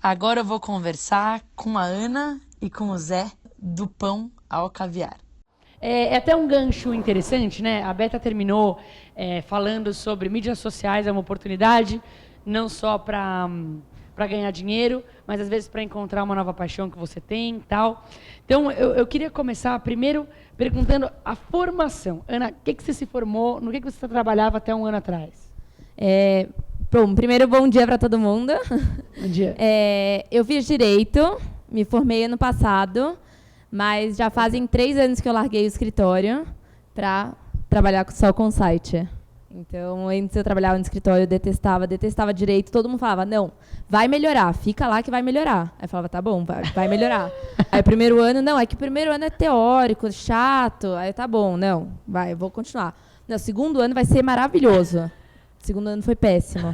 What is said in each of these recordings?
Agora eu vou conversar com a Ana e com o Zé do Pão ao Caviar. É até um gancho interessante, né? A Beta terminou falando sobre mídias sociais, é uma oportunidade, não só para ganhar dinheiro, mas às vezes para encontrar uma nova paixão que você tem e tal. Então, eu queria começar primeiro perguntando a formação. Ana, o que você se formou, no que você trabalhava até um ano atrás? Bom, primeiro, bom dia para todo mundo. Bom dia. Eu fiz Direito, me formei ano passado, mas já fazem 3 anos que eu larguei o escritório para trabalhar só com site. Então, antes eu trabalhava no escritório, eu detestava Direito, todo mundo falava, não, vai melhorar, fica lá que vai melhorar. Aí eu falava, tá bom, vai melhorar. Aí o primeiro ano, não, é que o primeiro ano é teórico, chato, aí tá bom, não, eu vou continuar. Não, o segundo ano vai ser maravilhoso. Segundo ano foi péssimo.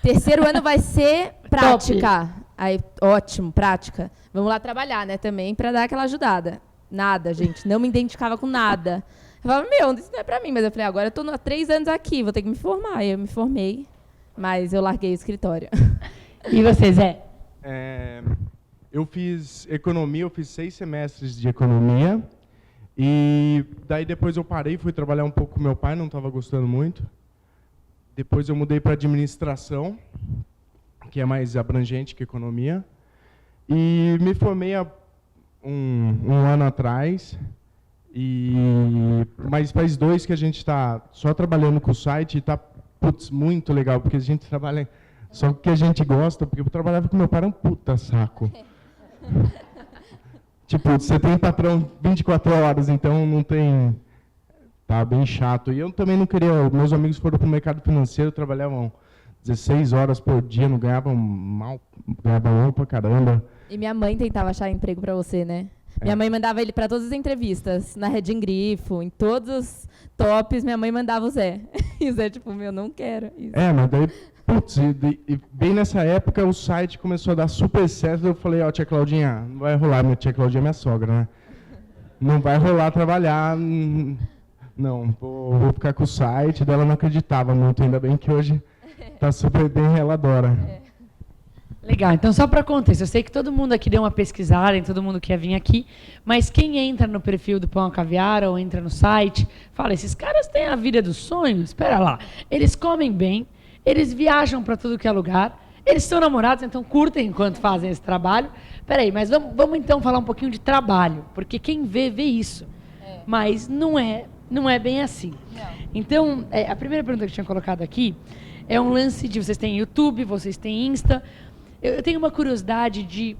Terceiro ano vai ser prática. Aí, ótimo, prática. Vamos lá trabalhar, né, também, para dar aquela ajudada. Nada, gente, não me identificava com nada. Eu falava, isso não é pra mim. Mas eu falei, agora eu tô há 3 anos aqui, vou ter que me formar. Aí eu me formei, mas eu larguei o escritório. E você, Zé? Eu fiz economia, eu fiz 6 semestres de economia. E daí depois eu parei, fui trabalhar um pouco com meu pai, não estava gostando muito. Depois eu mudei para administração, que é mais abrangente que economia. E me formei há um ano atrás. Mas faz 2 que a gente está só trabalhando com o site e está muito legal, porque a gente trabalha só o que a gente gosta, porque eu trabalhava com meu pai, era um puta saco. Tipo, você tem patrão 24 horas, então não tem... Tá bem chato. E eu também não queria... Meus amigos foram para o mercado financeiro, trabalhavam 16 horas por dia, não ganhavam mal pra caramba. E minha mãe tentava achar emprego para você, né? Minha mãe mandava ele para todas as entrevistas, na Rede em Grifo, em todos os tops, minha mãe mandava o Zé. E o Zé, tipo, não quero. Isso. Mas daí, e bem nessa época o site começou a dar super certo, eu falei, tia Claudinha, não vai rolar, minha tia Claudinha é minha sogra, né? Não vai rolar trabalhar, não, vou ficar com o site, dela não acreditava muito, ainda bem que hoje está super bem, ela adora. Legal, então só para contexto, eu sei que todo mundo aqui deu uma pesquisada, e todo mundo quer vir aqui, mas quem entra no perfil do Pão ao Caviar ou entra no site, fala, esses caras têm a vida dos sonhos, espera lá, eles comem bem, eles viajam para tudo que é lugar, eles são namorados, então curtem enquanto fazem esse trabalho. Peraí, mas vamos então falar um pouquinho de trabalho, porque quem vê isso, mas não é bem assim. Não. Então, a primeira pergunta que eu tinha colocado aqui é um lance de vocês têm YouTube, vocês têm Insta. Eu tenho uma curiosidade de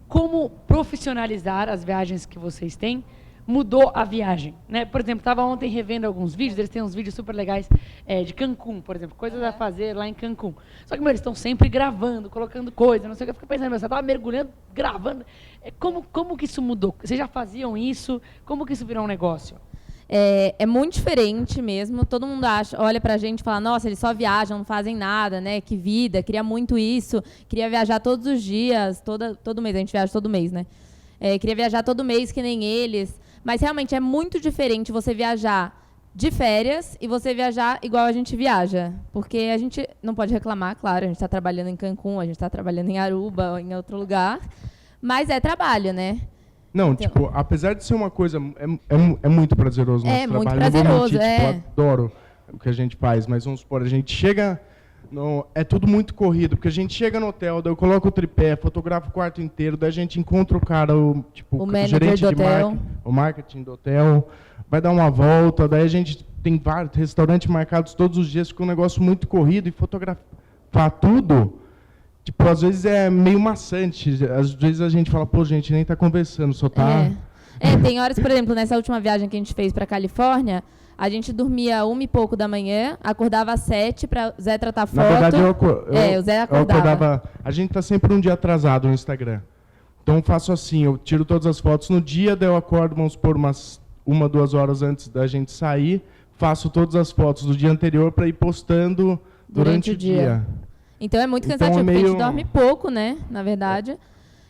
como profissionalizar as viagens que vocês têm mudou a viagem, né? Por exemplo, estava ontem revendo alguns vídeos, eles têm uns vídeos super legais de Cancún, por exemplo, coisas a fazer lá em Cancún. Só que eles estão sempre gravando, colocando coisa, não sei o que, eu fico pensando, você estava mergulhando, gravando. Como que isso mudou? Vocês já faziam isso? Como que isso virou um negócio? É muito diferente mesmo. Todo mundo olha pra gente e fala, nossa, eles só viajam, não fazem nada, né? Que vida, queria muito isso, queria viajar todos os dias, todo mês, a gente viaja todo mês, né? Queria viajar todo mês que nem eles. Mas realmente é muito diferente você viajar de férias e você viajar igual a gente viaja. Porque a gente não pode reclamar, claro, a gente está trabalhando em Cancún, a gente está trabalhando em Aruba ou em outro lugar, mas é trabalho, né? Não, então, tipo, apesar de ser uma coisa... É muito prazeroso o nosso trabalho. Muito prazeroso, eu adoro o que a gente faz, mas vamos supor, a gente chega... é tudo muito corrido, porque a gente chega no hotel, daí eu coloco o tripé, fotografo o quarto inteiro, daí a gente encontra o cara, o gerente de o marketing do hotel, vai dar uma volta, daí a gente tem vários restaurantes marcados todos os dias, fica um negócio muito corrido, e fotografar tudo... Tipo, às vezes é meio maçante. Às vezes a gente fala, pô, gente, nem tá conversando, só tá... Tem horas, por exemplo, nessa última viagem que a gente fez pra Califórnia, a gente dormia 1 e pouco da manhã, acordava às 7 pra Zé tratar foto. Na verdade, o Zé acordava. A gente tá sempre um dia atrasado no Instagram. Então eu faço assim, eu tiro todas as fotos no dia, daí eu acordo, vamos supor, umas 1, 2 horas antes da gente sair, faço todas as fotos do dia anterior para ir postando durante o dia. Então é muito cansativo, porque a gente dorme pouco, né, na verdade.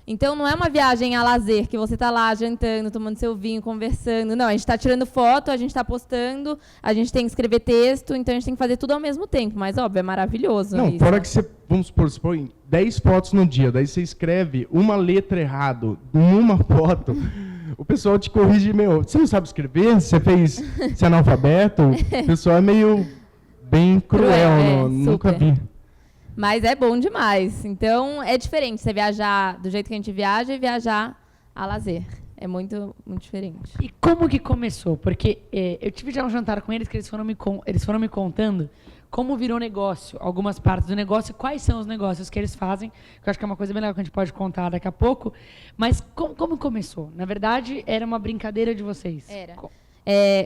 Então, não é uma viagem a lazer, que você está lá jantando, tomando seu vinho, conversando. Não, a gente está tirando foto, a gente está postando, a gente tem que escrever texto, então a gente tem que fazer tudo ao mesmo tempo. Mas, óbvio, é maravilhoso. Não, isso. fora que você, vamos supor, você põe 10 fotos no dia, daí você escreve uma letra errado numa foto, o pessoal te corrige, você não sabe escrever? Você é analfabeto? O pessoal é meio bem cruel, nunca vi. Mas é bom demais. Então, é diferente você viajar do jeito que a gente viaja e viajar a lazer. É muito, muito diferente. E como que começou? Porque eu tive já um jantar com eles que eles foram me contando como virou negócio, algumas partes do negócio, quais são os negócios que eles fazem, que eu acho que é uma coisa bem legal que a gente pode contar daqui a pouco. Mas como começou? Na verdade, era uma brincadeira de vocês. Era.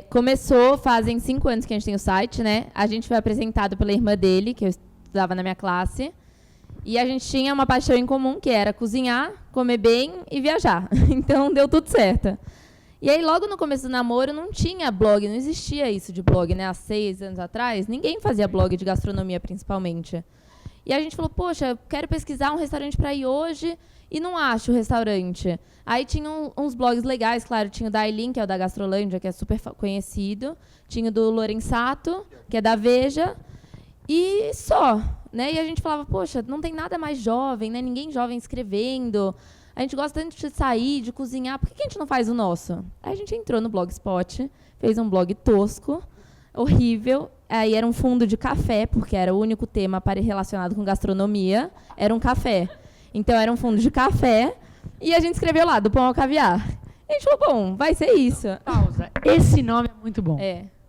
Começou, fazem 5 anos que a gente tem o site, né? A gente foi apresentado pela irmã dele, que eu estudava na minha classe. E a gente tinha uma paixão em comum, que era cozinhar, comer bem e viajar. Então, deu tudo certo. E aí, logo no começo do namoro, não tinha blog, não existia isso de blog, né? Há 6 anos atrás, ninguém fazia blog de gastronomia, principalmente. E a gente falou, poxa, eu quero pesquisar um restaurante para ir hoje e não acho o restaurante. Aí tinha uns blogs legais, claro, tinha o da Aileen, que é o da Gastrolândia, que é super conhecido. Tinha o do Lorenzato, que é da Veja. E só, né? E a gente falava, poxa, não tem nada mais jovem, né? Ninguém jovem escrevendo. A gente gosta tanto de sair, de cozinhar. Por que a gente não faz o nosso? Aí a gente entrou no Blogspot, fez um blog tosco, horrível. Aí era um fundo de café, porque era o único tema relacionado com gastronomia. Era um café. Então era um fundo de café. E a gente escreveu lá, do pão ao caviar. E a gente falou, bom, vai ser isso. Pausa. Esse nome é muito bom.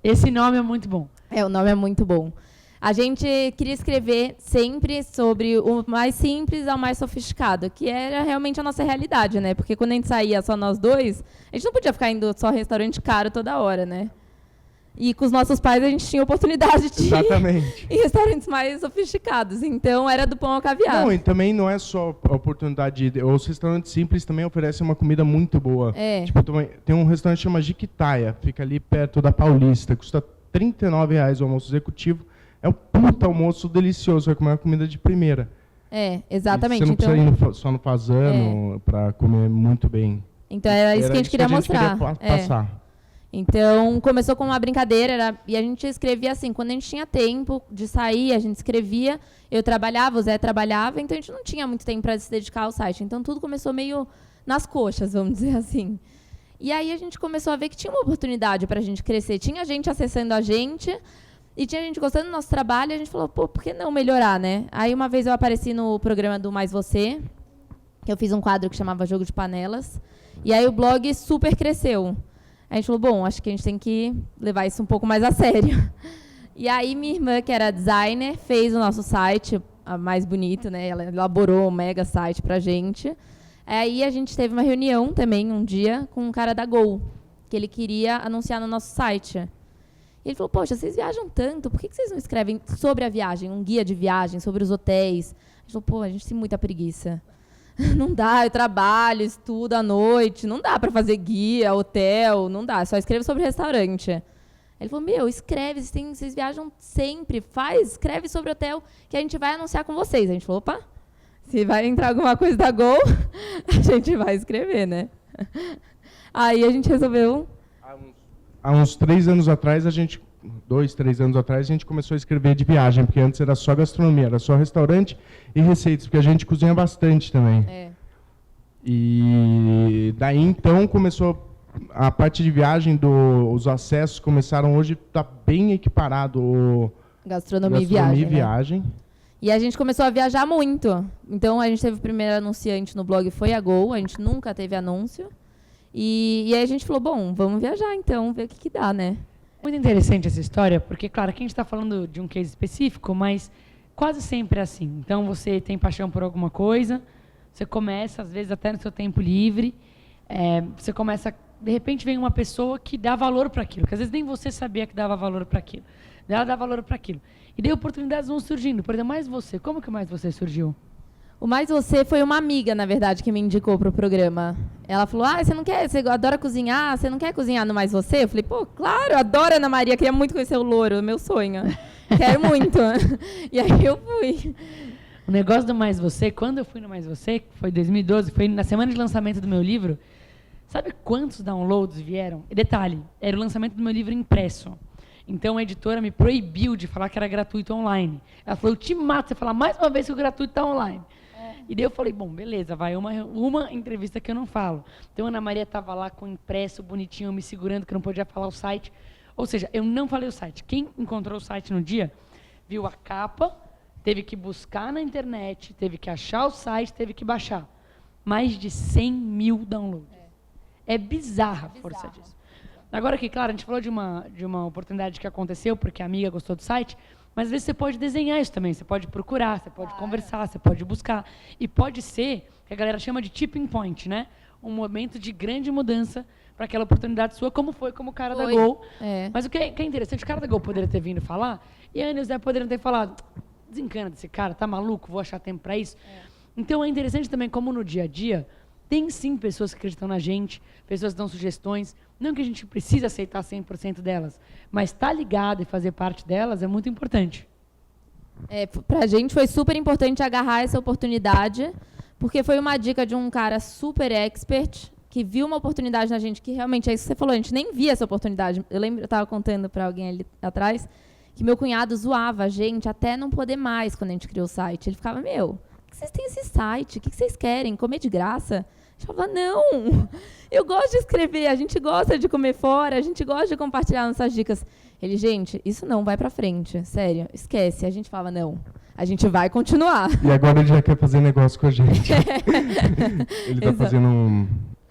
Esse nome é muito bom. O nome é muito bom. A gente queria escrever sempre sobre o mais simples ao mais sofisticado, que era realmente a nossa realidade, né? Porque quando a gente saía só nós dois, a gente não podia ficar indo só restaurante caro toda hora, né? E com os nossos pais a gente tinha oportunidade de Exatamente. ir em restaurantes mais sofisticados. Então era do pão ao caviar. Não, e também não é só a oportunidade de... Os restaurantes simples também oferecem uma comida muito boa. Tipo, tem um restaurante que chama Jiquitaia, fica ali perto da Paulista, custa R$39 o almoço executivo. É um puta almoço delicioso, vai comer uma comida de primeira. Exatamente. E você não precisa ir só no Fazano para comer muito bem. Então era isso que a gente queria mostrar. Passar. Então começou com uma brincadeira e a gente escrevia assim, quando a gente tinha tempo de sair, a gente escrevia, eu trabalhava, o Zé trabalhava, então a gente não tinha muito tempo para se dedicar ao site. Então tudo começou meio nas coxas, vamos dizer assim. E aí a gente começou a ver que tinha uma oportunidade para a gente crescer. Tinha gente acessando a gente... E tinha gente gostando do nosso trabalho, e a gente falou, pô, por que não melhorar, né? Aí uma vez eu apareci no programa do Mais Você, que eu fiz um quadro que chamava Jogo de Panelas, e aí o blog super cresceu. Aí a gente falou, bom, acho que a gente tem que levar isso um pouco mais a sério. E aí minha irmã, que era designer, fez o nosso site, mais bonito, né? Ela elaborou um mega site pra gente. Aí a gente teve uma reunião também, um dia, com um cara da Gol, que ele queria anunciar no nosso site. Ele falou, poxa, vocês viajam tanto, por que vocês não escrevem sobre a viagem, um guia de viagem, sobre os hotéis? A gente falou, pô, a gente tem muita preguiça. Não dá, eu trabalho, estudo à noite, não dá para fazer guia, hotel, não dá, só escreve sobre restaurante. Ele falou, escreve, vocês viajam sempre, escreve sobre hotel que a gente vai anunciar com vocês. A gente falou, opa, se vai entrar alguma coisa da Gol, a gente vai escrever, né? Aí a gente resolveu... Há uns 3 anos atrás, 2, 3 anos atrás, a gente começou a escrever de viagem, porque antes era só gastronomia, era só restaurante e receitas, porque a gente cozinha bastante também. E daí, então, começou a parte de viagem, os acessos começaram hoje, está bem equiparado gastronomia e viagem. Né? E a gente começou a viajar muito. Então, a gente teve o primeiro anunciante no blog, foi a Gol, a gente nunca teve anúncio. E aí a gente falou, bom, vamos viajar então, ver o que dá, né? Muito interessante essa história, porque, claro, aqui a gente está falando de um case específico, mas quase sempre é assim. Então, você tem paixão por alguma coisa, você começa, às vezes, até no seu tempo livre, você começa, de repente, vem uma pessoa que dá valor para aquilo, que às vezes nem você sabia que dava valor para aquilo. Ela dá valor para aquilo. E daí oportunidades vão surgindo. Por exemplo, Mais Você. Como que o Mais Você surgiu? O Mais Você foi uma amiga, na verdade, que me indicou para o programa. Ela falou, você adora cozinhar, você não quer cozinhar no Mais Você? Eu falei, pô, claro, eu adoro a Ana Maria, queria muito conhecer o Louro, meu sonho. Quero muito. E aí eu fui. O negócio do Mais Você, quando eu fui no Mais Você, que foi em 2012, foi na semana de lançamento do meu livro, sabe quantos downloads vieram? E detalhe, era o lançamento do meu livro impresso. Então a editora me proibiu de falar que era gratuito online. Ela falou, eu te mato, você falar mais uma vez que o gratuito está online. E daí eu falei, bom, beleza, vai uma entrevista que eu não falo. Então a Ana Maria estava lá com o impresso bonitinho, me segurando, que eu não podia falar o site. Ou seja, eu não falei o site. Quem encontrou o site no dia, viu a capa, teve que buscar na internet, teve que achar o site, teve que baixar. Mais de 100 mil downloads. É bizarra a força disso. Agora que, claro, a gente falou de uma oportunidade que aconteceu, porque a amiga gostou do site, mas às vezes você pode desenhar isso também, você pode procurar, você pode conversar, você pode buscar. E pode ser, que a galera chama de tipping point, né? Um momento de grande mudança para aquela oportunidade sua, como foi como o cara da Gol. Mas o que é interessante, o cara da Gol poderia ter vindo falar, e a Ana e o Zé poderiam ter falado, desencana desse cara, tá maluco, vou achar tempo para isso. Então é interessante também como no dia a dia, tem sim pessoas que acreditam na gente, pessoas que dão sugestões, não que a gente precise aceitar 100% delas, mas estar ligado e fazer parte delas é muito importante. Pra gente foi super importante agarrar essa oportunidade, porque foi uma dica de um cara super expert, que viu uma oportunidade na gente, que realmente é isso que você falou, a gente nem via essa oportunidade. Eu lembro, eu estava contando para alguém ali atrás, que meu cunhado zoava a gente até não poder mais quando a gente criou o site. Ele ficava, por que vocês têm esse site? O que vocês querem? Comer de graça? A gente falava, não, eu gosto de escrever, a gente gosta de comer fora, a gente gosta de compartilhar nossas dicas. Ele, gente, isso não vai pra frente, sério, esquece. A gente falava, não, a gente vai continuar. E agora ele já quer fazer negócio com a gente.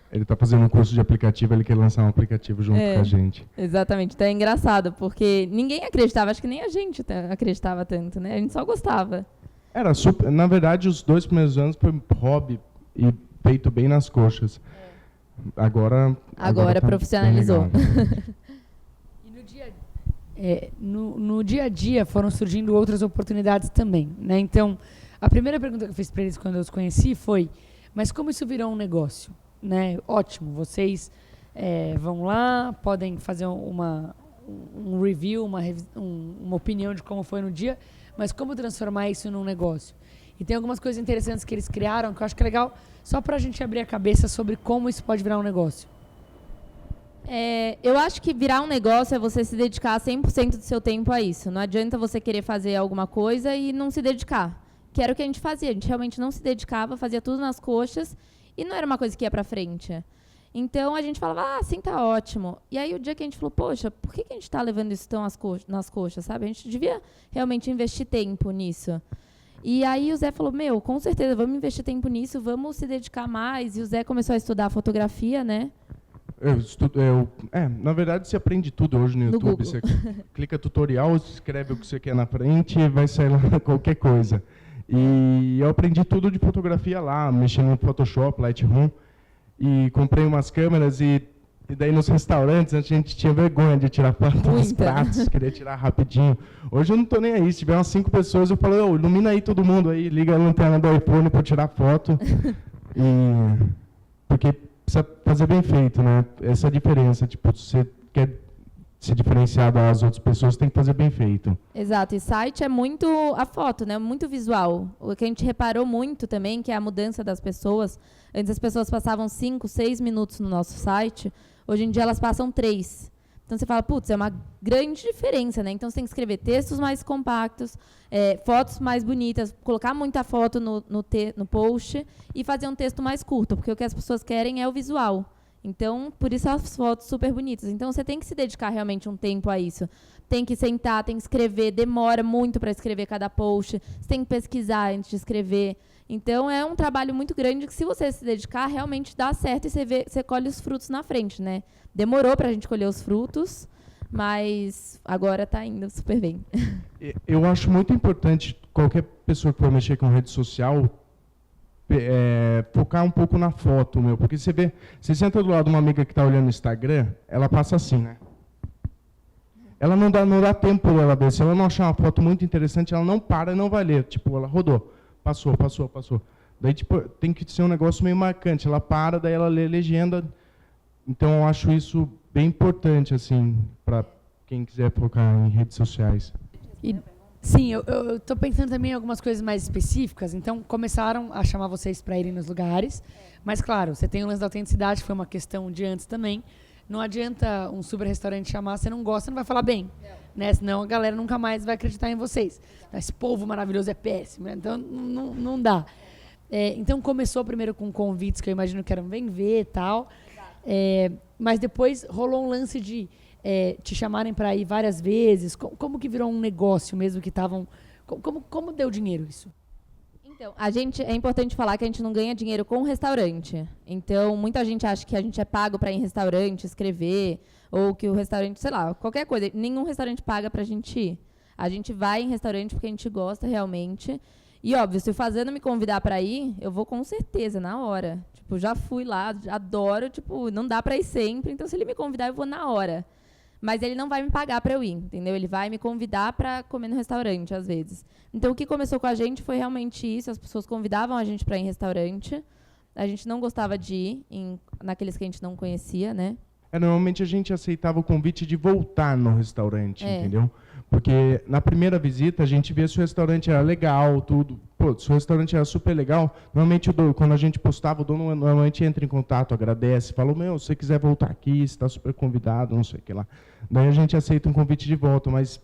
Ele tá fazendo um curso de aplicativo, ele quer lançar um aplicativo junto com a gente. Exatamente, então é engraçado, porque ninguém acreditava, acho que nem a gente acreditava tanto, né? A gente só gostava. Era super, na verdade, os 2 primeiros anos foi hobby e feito bem nas coxas. Agora tá profissionalizou. E no dia a dia foram surgindo outras oportunidades também, né? Então, a primeira pergunta que eu fiz para eles quando eu os conheci foi, mas como isso virou um negócio? Né? Ótimo, vocês vão lá, podem fazer um review, uma opinião de como foi no dia, mas como transformar isso num negócio? E tem algumas coisas interessantes que eles criaram que eu acho que é legal, só para a gente abrir a cabeça sobre como isso pode virar um negócio. Eu acho que virar um negócio é você se dedicar 100% do seu tempo a isso. Não adianta você querer fazer alguma coisa e não se dedicar. Que era o que a gente fazia. A gente realmente não se dedicava, fazia tudo nas coxas e não era uma coisa que ia para frente. Então, a gente falava, sim, tá ótimo. E aí, o dia que a gente falou, poxa, por que a gente está levando isso tão nas coxas, sabe? A gente devia realmente investir tempo nisso. E aí, o Zé falou, com certeza, vamos investir tempo nisso, vamos se dedicar mais. E o Zé começou a estudar fotografia, né? Na verdade, você aprende tudo hoje no YouTube. Você clica tutorial, escreve o que você quer na frente e vai sair lá qualquer coisa. E eu aprendi tudo de fotografia lá, mexendo no Photoshop, Lightroom. E comprei umas câmeras e daí nos restaurantes a gente tinha vergonha de tirar foto dos pratos, queria tirar rapidinho. Hoje eu não estou nem aí, se tiver umas 5 pessoas, eu falo, ilumina aí todo mundo aí, liga a lanterna do iPhone para tirar foto. Porque precisa fazer bem feito, né? Essa é a diferença, tipo, se você quer se diferenciar das outras pessoas, tem que fazer bem feito. Exato, e site é muito a foto, né? Muito visual. O que a gente reparou muito também, que é a mudança das pessoas. Antes as pessoas passavam 5, 6 minutos no nosso site, hoje em dia elas passam 3. Então você fala, putz, é uma grande diferença, né? Então você tem que escrever textos mais compactos, fotos mais bonitas, colocar muita foto no post e fazer um texto mais curto, porque o que as pessoas querem é o visual. Então, por isso as fotos super bonitas. Então, você tem que se dedicar realmente um tempo a isso. Tem que sentar, tem que escrever, demora muito para escrever cada post, você tem que pesquisar antes de escrever. Então, é um trabalho muito grande que, se você se dedicar, realmente dá certo e você colhe os frutos na frente, né? Demorou para a gente colher os frutos, mas agora está indo super bem. Eu acho muito importante qualquer pessoa que for mexer com rede social focar um pouco na foto, porque você senta do lado de uma amiga que está olhando no Instagram, ela passa assim, né? Ela não dá tempo dela ver. Se ela não achar uma foto muito interessante, ela não para e não vai ler. Tipo, ela rodou, passou. Daí, tipo, tem que ser um negócio meio marcante. Ela para, daí ela lê a legenda. Então, eu acho isso bem importante, assim, para quem quiser focar em redes sociais. Sim, eu tô pensando também em algumas coisas mais específicas. Então, começaram a chamar vocês para irem nos lugares. Mas, claro, você tem o lance da autenticidade, que foi uma questão de antes também. Não adianta um super restaurante chamar, você não gosta, não vai falar bem. Né? Senão a galera nunca mais vai acreditar em vocês. Esse povo maravilhoso é péssimo, né? Então não dá. Então começou primeiro com convites que eu imagino que eram vem ver e tal. Mas depois rolou um lance de te chamarem para ir várias vezes. Como que virou um negócio mesmo que estavam... Como deu dinheiro isso? Então, é importante falar que a gente não ganha dinheiro com o restaurante. Então, muita gente acha que a gente é pago para ir em restaurante, escrever, ou que o restaurante, sei lá, qualquer coisa. Nenhum restaurante paga para a gente ir. A gente vai em restaurante porque a gente gosta realmente. E, óbvio, se o Fazano me convidar para ir, eu vou com certeza, na hora. Tipo, já fui lá, adoro, tipo, não dá para ir sempre. Então, se ele me convidar, eu vou na hora. Mas ele não vai me pagar para eu ir, entendeu? Ele vai me convidar para comer no restaurante, às vezes. Então, o que começou com a gente foi realmente isso. As pessoas convidavam a gente para ir em restaurante. A gente não gostava de ir naqueles que a gente não conhecia, né? Normalmente a gente aceitava o convite de voltar no restaurante, entendeu? Porque na primeira visita a gente via se o restaurante era legal, tudo. Pô, se o restaurante era super legal, normalmente quando a gente postava, o dono normalmente entra em contato, agradece, fala, se você quiser voltar aqui, você está super convidado, não sei o que lá. Daí a gente aceita um convite de volta, mas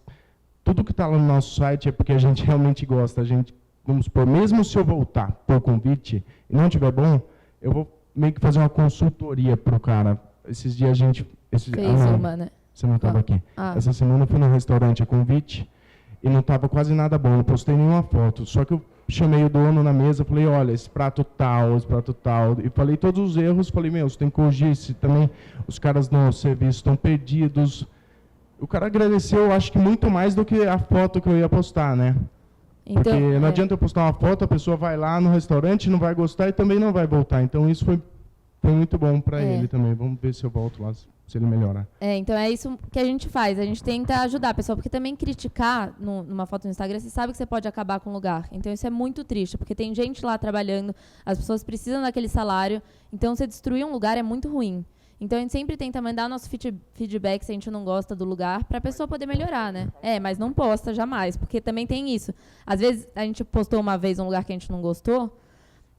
tudo que está lá no nosso site é porque a gente realmente gosta. A gente, vamos supor, mesmo se eu voltar por convite e não tiver bom, eu vou meio que fazer uma consultoria para o cara. Esses dias a gente... Fez uma, né? Você não estava aqui. Essa semana eu fui no restaurante a convite e não estava quase nada bom. Não postei nenhuma foto. Só que eu chamei o dono na mesa, falei, olha, esse prato tal. E falei todos os erros. Falei, você tem que corrigir isso também. Os caras no serviço estão perdidos. O cara agradeceu, acho que muito mais do que a foto que eu ia postar, né? Então, porque não adianta eu postar uma foto, a pessoa vai lá no restaurante, não vai gostar e também não vai voltar. Então isso foi muito bom para ele também. Vamos ver se eu volto lá, se ele melhorar. Então é isso que a gente faz. A gente tenta ajudar a pessoa, porque também criticar numa foto no Instagram, você sabe que você pode acabar com o lugar. Então isso é muito triste, porque tem gente lá trabalhando, as pessoas precisam daquele salário, então você destruir um lugar é muito ruim. Então a gente sempre tenta mandar nosso feedback se a gente não gosta do lugar, para a pessoa poder melhorar, né? Mas não posta jamais, porque também tem isso. Às vezes a gente postou uma vez um lugar que a gente não gostou,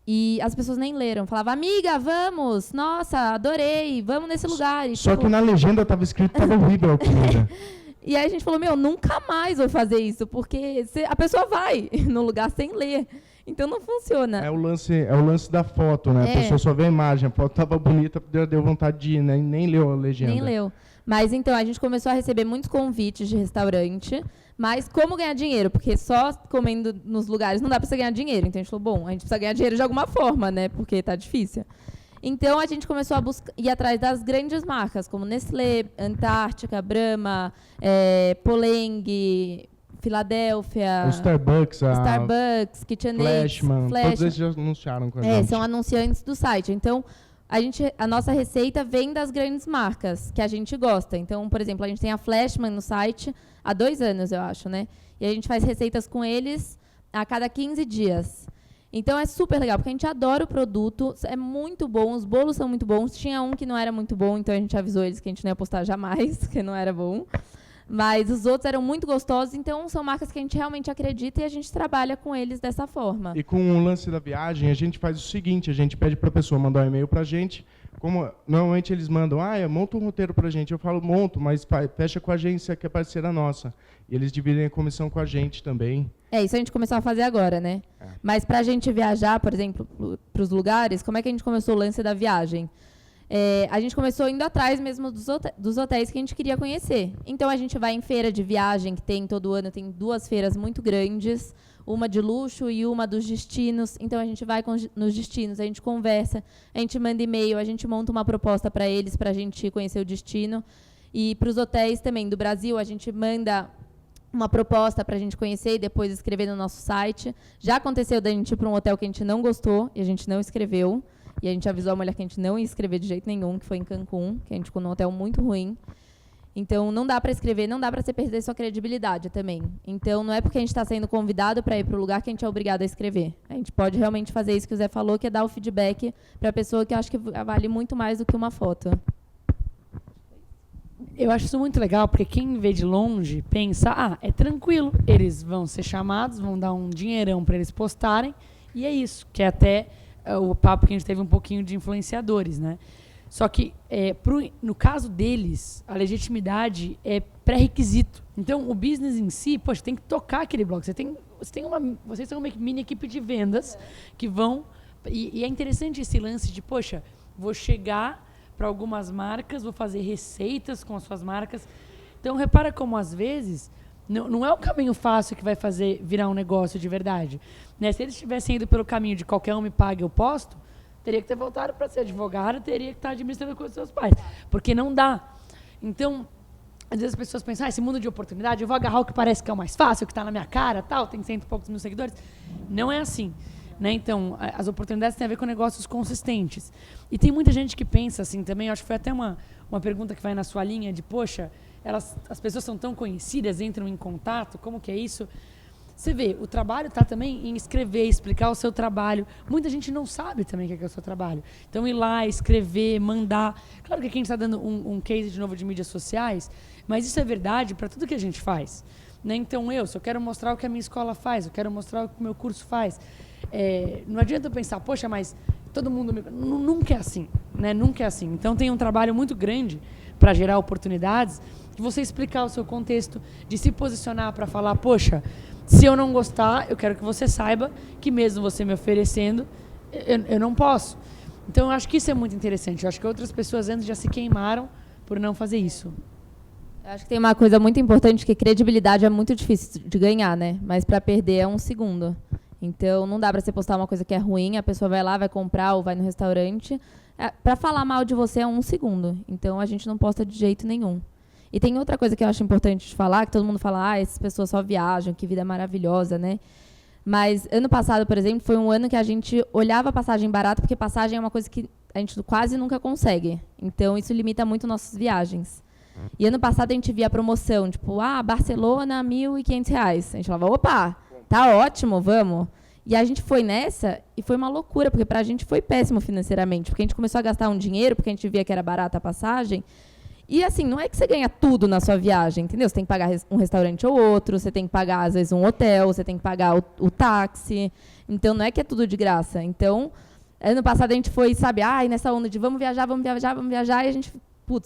e as pessoas nem leram. Falavam, amiga, vamos! Nossa, adorei! Vamos nesse lugar. E, só que na legenda estava escrito que estava horrível a comida. E aí a gente falou, nunca mais vou fazer isso, porque a pessoa vai no lugar sem ler. Então não funciona. É o lance da foto, né? A pessoa só vê a imagem, a foto estava bonita, deu vontade de ir, né? Nem leu a legenda. Nem leu. Mas então a gente começou a receber muitos convites de restaurante. Mas como ganhar dinheiro? Porque só comendo nos lugares não dá para você ganhar dinheiro. Então a gente falou, a gente precisa ganhar dinheiro de alguma forma, né? Porque tá difícil. Então a gente começou a ir atrás das grandes marcas, como Nestlé, Antártica, Brahma, Poleng, Filadélfia, o Starbucks, KitchenAid, Flashman, todos eles já anunciaram com a gente. São anunciantes do site. Então a nossa receita vem das grandes marcas que a gente gosta. Então, por exemplo, a gente tem a Flashman no site há 2 anos, eu acho, né? E a gente faz receitas com eles a cada 15 dias. Então, é super legal, porque a gente adora o produto, é muito bom, os bolos são muito bons. Tinha um que não era muito bom, então a gente avisou eles que a gente não ia postar jamais, que não era bom. Mas os outros eram muito gostosos, então são marcas que a gente realmente acredita e a gente trabalha com eles dessa forma. E com o lance da viagem, a gente faz o seguinte, a gente pede para a pessoa mandar um e-mail para a gente, como normalmente eles mandam, monta um roteiro para a gente, eu falo, monto, mas fecha com a agência que é parceira nossa. E eles dividem a comissão com a gente também. Isso a gente começou a fazer agora, né? Mas para a gente viajar, por exemplo, para os lugares, como é que a gente começou o lance da viagem? A gente começou indo atrás mesmo dos hotéis que a gente queria conhecer. Então, a gente vai em feira de viagem, que tem todo ano, tem 2 feiras muito grandes, uma de luxo e uma dos destinos. Então, a gente vai nos destinos, a gente conversa, a gente manda e-mail, a gente monta uma proposta para eles, para a gente conhecer o destino. E para os hotéis também do Brasil, a gente manda uma proposta para a gente conhecer e depois escrever no nosso site. Já aconteceu da gente ir para um hotel que a gente não gostou e a gente não escreveu. E a gente avisou a mulher que a gente não ia escrever de jeito nenhum, que foi em Cancún, que a gente ficou num hotel muito ruim. Então, não dá para escrever, não dá para você perder sua credibilidade também. Então, não é porque a gente está sendo convidado para ir para o lugar que a gente é obrigado a escrever. A gente pode realmente fazer isso que o Zé falou, que é dar o feedback para a pessoa, que eu acho que vale muito mais do que uma foto. Eu acho isso muito legal, porque quem vê de longe pensa, é tranquilo, eles vão ser chamados, vão dar um dinheirão para eles postarem, e é isso, que é até o papo que a gente teve um pouquinho de influenciadores, né? Só que, no caso deles, a legitimidade é pré-requisito. Então, o business em si, poxa, tem que tocar aquele blog. Vocês são uma mini equipe de vendas que vão... E é interessante esse lance de, poxa, vou chegar para algumas marcas, vou fazer receitas com as suas marcas. Então, repara como, às vezes, não é o caminho fácil que vai fazer virar um negócio de verdade. Né? Se eles estivessem indo pelo caminho de qualquer um me paga, eu posto, teria que ter voltado para ser advogado, teria que estar administrando coisas dos seus pais. Porque não dá. Então, às vezes as pessoas pensam, esse mundo de oportunidade, eu vou agarrar o que parece que é o mais fácil, o que está na minha cara, tal, tem 100 e poucos mil seguidores. Não é assim. Né? Então, as oportunidades têm a ver com negócios consistentes. E tem muita gente que pensa assim também, acho que foi até uma pergunta que vai na sua linha de, poxa, as pessoas são tão conhecidas, entram em contato, como que é isso? Você vê, o trabalho está também em escrever, explicar o seu trabalho. Muita gente não sabe também o que é o seu trabalho. Então, ir lá, escrever, mandar. Claro que aqui a gente está dando um case de novo de mídias sociais, mas isso é verdade para tudo que a gente faz. Né? Então, se eu quero mostrar o que a minha escola faz, eu quero mostrar o que o meu curso faz. Não adianta eu pensar, poxa, mas todo mundo... Nunca é assim. Né? Nunca é assim. Então, tem um trabalho muito grande para gerar oportunidades, de você explicar o seu contexto, de se posicionar para falar, poxa... Se eu não gostar, eu quero que você saiba que mesmo você me oferecendo, eu não posso. Então, eu acho que isso é muito interessante. Eu acho que outras pessoas antes já se queimaram por não fazer isso. Eu acho que tem uma coisa muito importante, que credibilidade é muito difícil de ganhar, né? Mas para perder é 1 segundo. Então, não dá para você postar uma coisa que é ruim, a pessoa vai lá, vai comprar ou vai no restaurante. Para falar mal de você é 1 segundo. Então, a gente não posta de jeito nenhum. E tem outra coisa que eu acho importante de falar, que todo mundo fala, essas pessoas só viajam, que vida maravilhosa, né? Mas ano passado, por exemplo, foi um ano que a gente olhava a passagem barata, porque passagem é uma coisa que a gente quase nunca consegue. Então, isso limita muito nossas viagens. E ano passado a gente via a promoção, tipo, Barcelona, R$1.500. A gente falava, opa, tá ótimo, vamos. E a gente foi nessa e foi uma loucura, porque pra gente foi péssimo financeiramente, porque a gente começou a gastar um dinheiro, porque a gente via que era barata a passagem. E, assim, não é que você ganha tudo na sua viagem, entendeu? Você tem que pagar um restaurante ou outro, você tem que pagar, às vezes, um hotel, você tem que pagar o táxi. Então, não é que é tudo de graça. Então, ano passado a gente foi, sabe, nessa onda de vamos viajar, e a gente,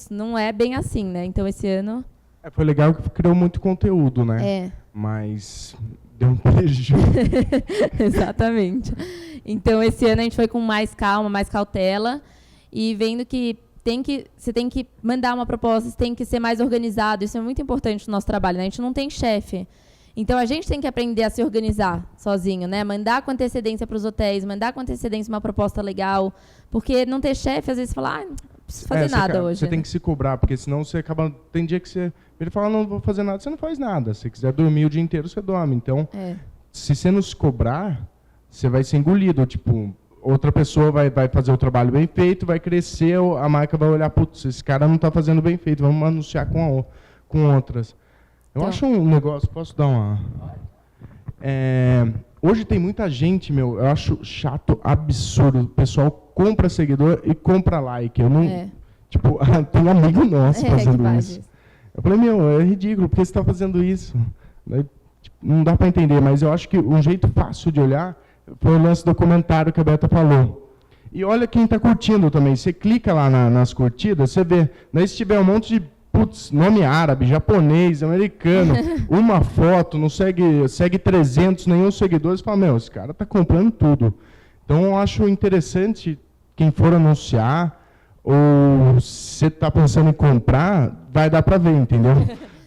não é bem assim, né? Então, esse ano... Foi legal que criou muito conteúdo, né? Mas deu um prejuízo. Exatamente. Então, esse ano a gente foi com mais calma, mais cautela, e vendo que você tem que mandar uma proposta, você tem que ser mais organizado. Isso é muito importante no nosso trabalho, né? A gente não tem chefe. Então, a gente tem que aprender a se organizar sozinho, né? Mandar com antecedência para os hotéis, mandar com antecedência uma proposta legal. Porque não ter chefe, às vezes, fala, não preciso fazer nada hoje. Você tem que se cobrar, porque senão você acaba... Tem dia que ele fala, não vou fazer nada, você não faz nada. Se você quiser dormir o dia inteiro, você dorme. Então, se você não se cobrar, você vai ser engolido, tipo... Outra pessoa vai fazer o trabalho bem feito, vai crescer, a marca vai olhar, putz, esse cara não está fazendo bem feito, vamos anunciar com outras. Eu acho um negócio, posso dar uma... Hoje tem muita gente, eu acho chato, absurdo. O pessoal compra seguidor e compra like. Eu não... Tipo, tem um amigo nosso fazendo isso. Eu falei, é ridículo, por que você está fazendo isso? Não dá para entender, mas eu acho que um jeito fácil de olhar foi o lance do comentário que a Beta falou. E olha quem está curtindo também. Você clica lá nas curtidas, você vê. Daí se tiver um monte de nome árabe, japonês, americano, uma foto, não segue 300, nenhum seguidor, você fala, esse cara está comprando tudo. Então, eu acho interessante quem for anunciar, ou você está pensando em comprar, vai dar para ver, entendeu?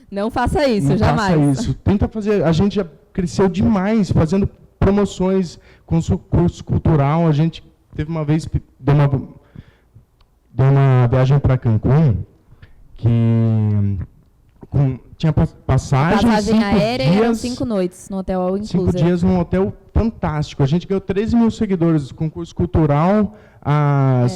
Não faça isso, não jamais. Não faça isso. Tenta fazer. A gente já cresceu demais fazendo promoções com curso cultural. A gente teve uma vez, deu uma viagem para Cancún, que tinha passagem aérea e eram 5 noites no hotel all inclusive. 5 dias num hotel fantástico. A gente ganhou 13 mil seguidores com curso cultural.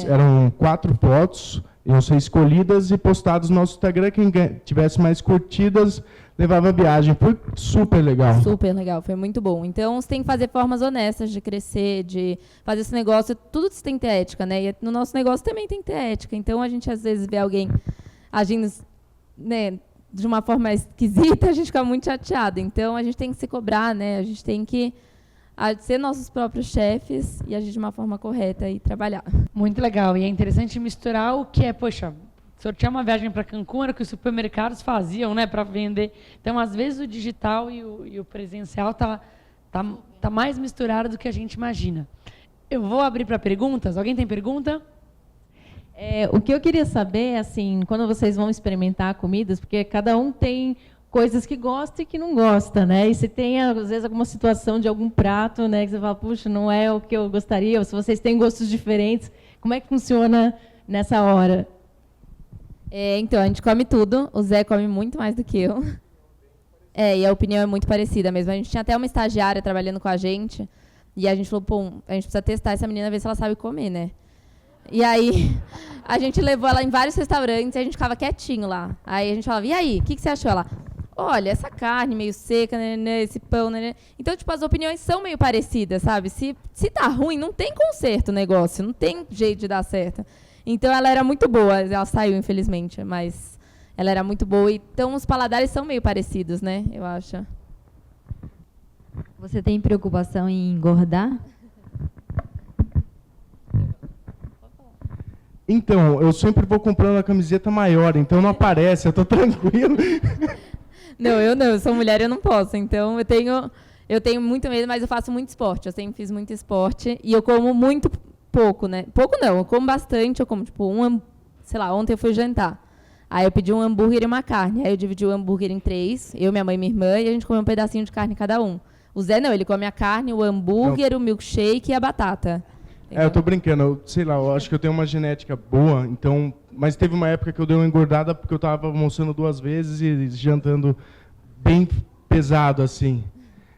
Eram 4 fotos, iam ser escolhidas e postadas no nosso Instagram. Quem tivesse mais curtidas levava a viagem. Foi super legal. Super legal, foi muito bom. Então, você tem que fazer formas honestas de crescer, de fazer esse negócio. Tudo isso tem que ter ética, né? E no nosso negócio também tem que ter ética. Então, a gente às vezes vê alguém agindo né, de uma forma esquisita, a gente fica muito chateado. Então, a gente tem que se cobrar, né? A gente tem que ser nossos próprios chefes e agir de uma forma correta e trabalhar. Muito legal. E é interessante misturar o que é, poxa, sortear uma viagem para Cancún era o que os supermercados faziam, né, para vender. Então, às vezes, o digital e o presencial tá mais misturado do que a gente imagina. Eu vou abrir para perguntas. Alguém tem pergunta? O que eu queria saber é, assim, quando vocês vão experimentar comidas, porque cada um tem coisas que gosta e que não gosta, né? E se tem, às vezes, alguma situação de algum prato, né, que você fala, puxa, não é o que eu gostaria, ou se vocês têm gostos diferentes, como é que funciona nessa hora? Então, a gente come tudo. O Zé come muito mais do que eu. E a opinião é muito parecida mesmo. A gente tinha até uma estagiária trabalhando com a gente, e a gente falou, pô, a gente precisa testar essa menina, ver se ela sabe comer, né? E aí, a gente levou ela em vários restaurantes e a gente ficava quietinho lá. Aí a gente falava, e aí, o que você achou? Ela, olha, essa carne meio seca, né, esse pão, né. Então, tipo, as opiniões são meio parecidas, sabe? Se tá ruim, não tem conserto o negócio, não tem jeito de dar certo. Então, ela era muito boa. Ela saiu, infelizmente, mas ela era muito boa. Então, os paladares são meio parecidos, né, eu acho. Você tem preocupação em engordar? Então, eu sempre vou comprando a camiseta maior, então não aparece, eu tô tranquilo. Não, eu sou mulher, eu não posso. Então, eu tenho muito medo, mas eu faço muito esporte. Eu sempre fiz muito esporte e eu como muito pouco, né? Pouco não, eu como bastante. Eu como, tipo, sei lá, ontem eu fui jantar. Aí eu pedi um hambúrguer e uma carne. Aí eu dividi o hambúrguer em 3, eu, minha mãe e minha irmã, e a gente comeu um pedacinho de carne cada um. O Zé não, ele come a carne, o hambúrguer, o milkshake e a batata. Eu tô brincando, sei lá, eu acho que eu tenho uma genética boa, então, mas teve uma época que eu dei uma engordada porque eu tava almoçando 2 vezes e jantando bem pesado, assim.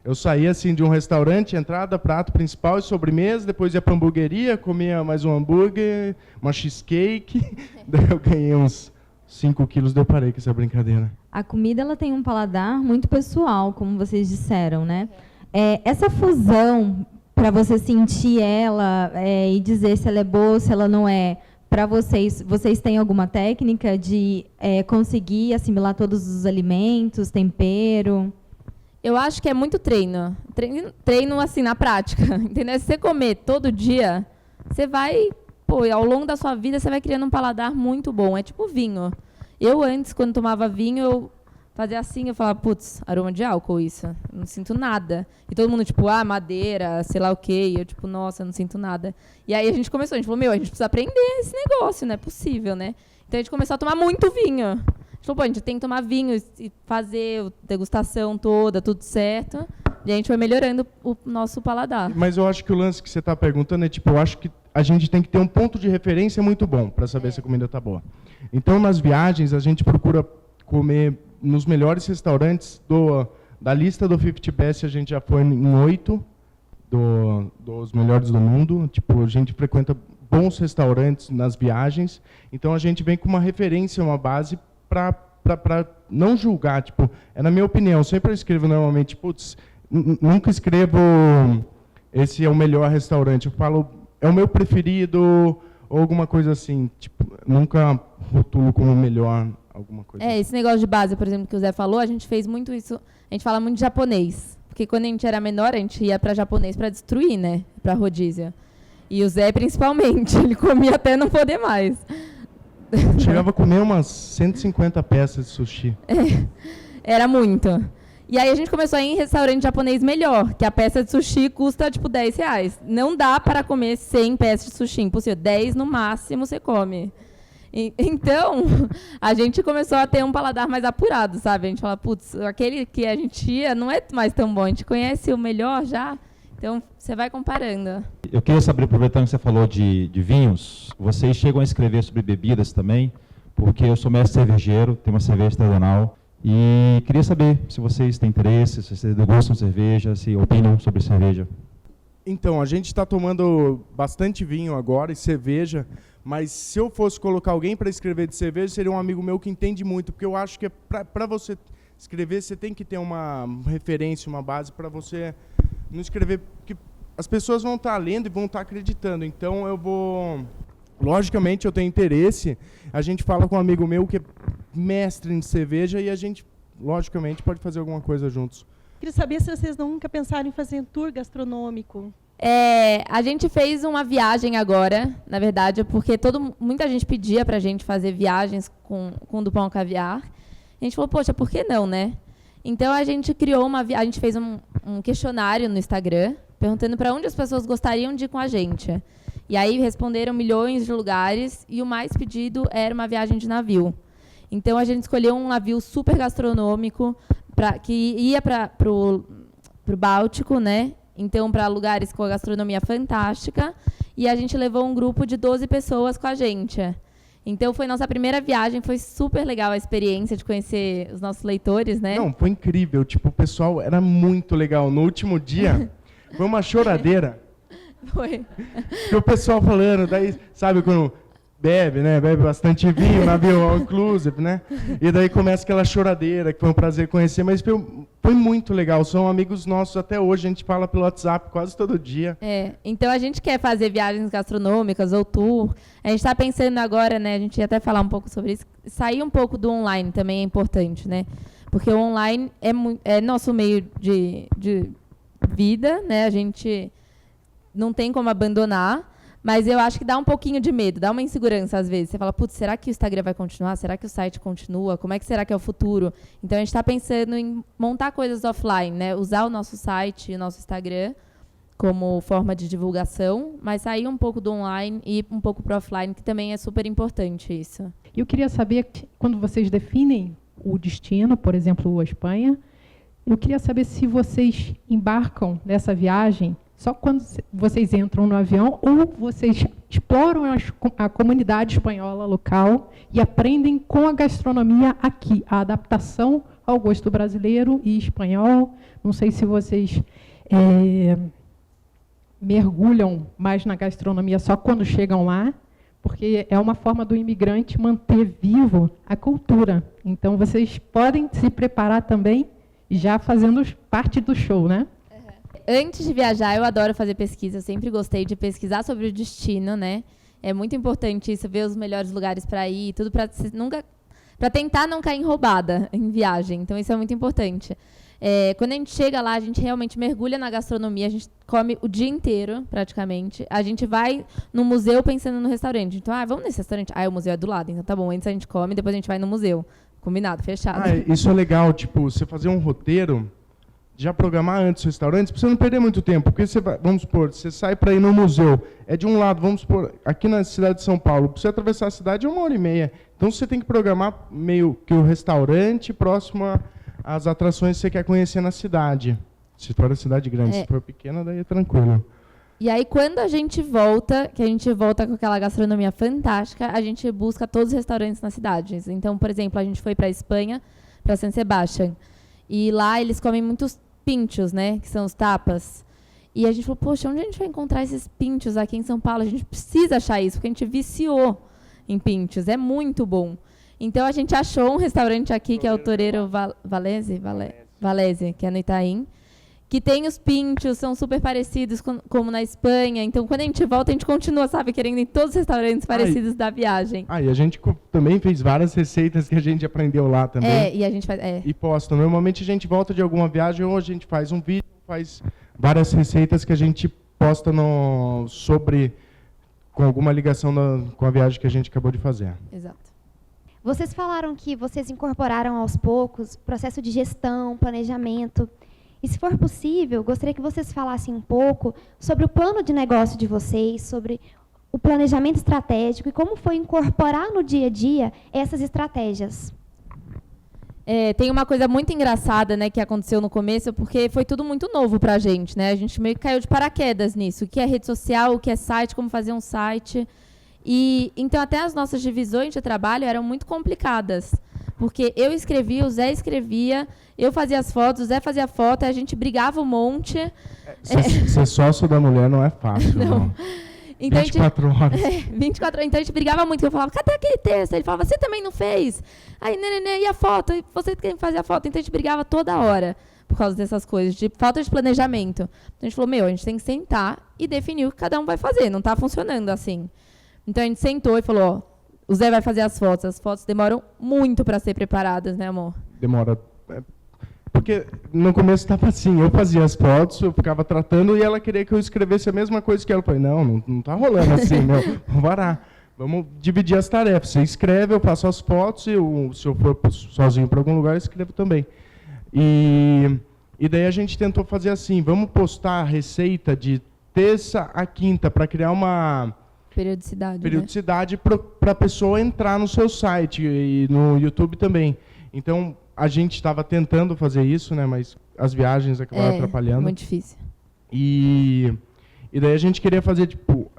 Eu saía, assim, de um restaurante, entrada, prato principal e sobremesa, depois ia pra hamburgueria, comia mais um hambúrguer, uma cheesecake, daí eu ganhei uns 5 quilos, daí eu parei com essa brincadeira. A comida ela tem um paladar muito pessoal, como vocês disseram, né? Essa fusão, para você sentir ela e dizer se ela é boa ou se ela não é, para vocês têm alguma técnica de conseguir assimilar todos os alimentos, tempero? Eu acho que é muito treino. Treino assim, na prática. Entendeu? Se você comer todo dia, você vai, ao longo da sua vida, você vai criando um paladar muito bom. É tipo vinho. Eu antes, quando tomava vinho, eu fazia assim, eu falava, putz, aroma de álcool isso. Eu não sinto nada. E todo mundo, tipo, madeira, sei lá o quê. E eu, tipo, nossa, eu não sinto nada. E aí a gente começou, a gente falou, a gente precisa aprender esse negócio, não é possível, né? Então a gente começou a tomar muito vinho. A gente falou, a gente tem que tomar vinho e fazer a degustação toda, tudo certo. E a gente foi melhorando o nosso paladar. Mas eu acho que o lance que você está perguntando é, tipo, eu acho que a gente tem que ter um ponto de referência muito bom para saber se a comida está boa. Então, nas viagens, a gente procura comer nos melhores restaurantes da lista do 50 Best, a gente já foi em 8 dos melhores do mundo. Tipo, a gente frequenta bons restaurantes nas viagens. Então, a gente vem com uma referência, uma base para não julgar. Tipo, na minha opinião, sempre eu escrevo normalmente, putz, nunca escrevo esse é o melhor restaurante. Eu falo, é o meu preferido ou alguma coisa assim. Tipo, nunca rotulo como melhor alguma coisa. Esse negócio de base, por exemplo, que o Zé falou, a gente fez muito isso. A gente fala muito de japonês. Porque quando a gente era menor, a gente ia para japonês para destruir, né? Para rodízio. E o Zé, principalmente, ele comia até não poder mais. Chegava a comer umas 150 peças de sushi. Era muito. E aí a gente começou a ir em restaurante japonês melhor, que a peça de sushi custa, tipo, R$10. Não dá para comer 100 peças de sushi, impossível. 10 no máximo você come. Então, a gente começou a ter um paladar mais apurado, sabe? A gente fala, putz, aquele que a gente ia não é mais tão bom. A gente conhece o melhor já, então você vai comparando. Eu queria saber, aproveitando que você falou de vinhos, vocês chegam a escrever sobre bebidas também? Porque eu sou mestre cervejeiro, tenho uma cerveja artesanal, e queria saber se vocês têm interesse, se vocês gostam de cerveja, se opinam sobre cerveja. Então, a gente está tomando bastante vinho agora e cerveja, mas se eu fosse colocar alguém para escrever de cerveja, seria um amigo meu que entende muito, porque eu acho que para você escrever, você tem que ter uma referência, uma base para você não escrever, porque as pessoas vão estar lendo e vão estar acreditando. Então, eu vou logicamente, eu tenho interesse. A gente fala com um amigo meu que é mestre em cerveja e a gente, logicamente, pode fazer alguma coisa juntos. Queria saber se vocês nunca pensaram em fazer um tour gastronômico. A gente fez uma viagem agora, na verdade, porque muita gente pedia pra gente fazer viagens com o do Pão ao Caviar. A gente falou, poxa, por que não, né? Então a gente criou a gente fez um questionário no Instagram, perguntando para onde as pessoas gostariam de ir com a gente. E aí responderam milhões de lugares e o mais pedido era uma viagem de navio. Então a gente escolheu um navio super gastronômico que ia para o Báltico, né? Então, para lugares com a gastronomia fantástica. E a gente levou um grupo de 12 pessoas com a gente. Então, foi nossa primeira viagem. Foi super legal a experiência de conhecer os nossos leitores, né? Não, foi incrível. Tipo, o pessoal era muito legal. No último dia, foi uma choradeira. Foi. E o pessoal falando, daí, sabe, quando bebe, né? Bebe bastante vinho, navio all inclusive, né? E daí começa aquela choradeira, que foi um prazer conhecer, mas foi muito legal. São amigos nossos até hoje, a gente fala pelo WhatsApp quase todo dia. Então a gente quer fazer viagens gastronômicas ou tour. A gente está pensando agora, né? A gente ia até falar um pouco sobre isso. Sair um pouco do online também é importante, né? Porque o online é nosso meio de vida, né? A gente não tem como abandonar. Mas eu acho que dá um pouquinho de medo, dá uma insegurança às vezes. Você fala, putz, será que o Instagram vai continuar? Será que o site continua? Como é que será que é o futuro? Então, a gente está pensando em montar coisas offline, né? Usar o nosso site e o nosso Instagram como forma de divulgação, mas sair um pouco do online e ir um pouco para o offline, que também é super importante isso. Eu queria saber, quando vocês definem o destino, por exemplo, a Espanha, eu queria saber se vocês embarcam nessa viagem só quando vocês entram no avião ou vocês exploram a comunidade espanhola local e aprendem com a gastronomia aqui, a adaptação ao gosto brasileiro e espanhol. Não sei se vocês mergulham mais na gastronomia só quando chegam lá, porque é uma forma do imigrante manter vivo a cultura. Então, vocês podem se preparar também já fazendo parte do show, né? Antes de viajar, eu adoro fazer pesquisa. Eu sempre gostei de pesquisar sobre o destino, né? É muito importante isso, ver os melhores lugares para ir, tudo para tentar não cair em roubada em viagem. Então, isso é muito importante. Quando a gente chega lá, a gente realmente mergulha na gastronomia, a gente come o dia inteiro, praticamente. A gente vai no museu pensando no restaurante. Então, vamos nesse restaurante? O museu é do lado. Então, tá bom, antes a gente come, depois a gente vai no museu. Combinado, fechado. Isso é legal, tipo, você fazer um roteiro, já programar antes os restaurantes, para você não perder muito tempo. Porque você vai, vamos supor, você sai para ir no museu, é de um lado, vamos supor, aqui na cidade de São Paulo, para você atravessar a cidade é 1h30. Então você tem que programar meio que o restaurante próximo às atrações que você quer conhecer na cidade. Se for a cidade grande, se for pequena, daí é tranquilo. E aí, quando a gente volta, que a gente volta com aquela gastronomia fantástica, a gente busca todos os restaurantes nas cidades. Então, por exemplo, a gente foi para a Espanha, para San Sebastián, e lá eles comem muitos pinchos, né, que são os tapas. E a gente falou, poxa, onde a gente vai encontrar esses pinchos aqui em São Paulo? A gente precisa achar isso, porque a gente viciou em pinchos, é muito bom. Então, a gente achou um restaurante aqui, que é o Toreiro Valese, que é no Itaim, que tem os pinchos, são super parecidos como na Espanha. Então, quando a gente volta, a gente continua, sabe, querendo ir em todos os restaurantes parecidos da viagem. E a gente também fez várias receitas que a gente aprendeu lá também. E a gente faz... E posta. Normalmente a gente volta de alguma viagem ou a gente faz um vídeo, faz várias receitas que a gente posta com alguma ligação com a viagem que a gente acabou de fazer. Exato. Vocês falaram que vocês incorporaram aos poucos processo de gestão, planejamento. E, se for possível, gostaria que vocês falassem um pouco sobre o plano de negócio de vocês, sobre o planejamento estratégico e como foi incorporar no dia a dia essas estratégias. Tem uma coisa muito engraçada, né, que aconteceu no começo, porque foi tudo muito novo para a gente, né? A gente meio que caiu de paraquedas nisso. O que é rede social, o que é site, como fazer um site. E então até as nossas divisões de trabalho eram muito complicadas. Porque eu escrevia, o Zé escrevia, eu fazia as fotos, o Zé fazia a foto, a gente brigava um monte. Ser sócio da mulher não é fácil, não. Então, 24 horas. 24 horas. Então a gente brigava muito, eu falava, cadê aquele texto? Ele falava, você também não fez? Aí, e a foto? E você tem que fazer a foto. Então a gente brigava toda hora por causa dessas coisas, de falta de planejamento. Então a gente falou, a gente tem que sentar e definir o que cada um vai fazer, não está funcionando assim. Então a gente sentou e falou, ó, o Zé vai fazer as fotos demoram muito para ser preparadas, né, amor? Demora. Porque no começo estava assim, eu fazia as fotos, eu ficava tratando e ela queria que eu escrevesse a mesma coisa que ela. Eu falei, não tá rolando assim, meu, vamos varar. Vamos dividir as tarefas. Você escreve, eu faço as fotos, e se eu for sozinho para algum lugar, eu escrevo também. E daí a gente tentou fazer assim, vamos postar a receita de terça a quinta para criar uma periodicidade, né? Para a pessoa entrar no seu site e no YouTube também. Então, a gente estava tentando fazer isso, né, mas as viagens acabaram atrapalhando. Muito difícil. E daí a gente queria fazer, tipo,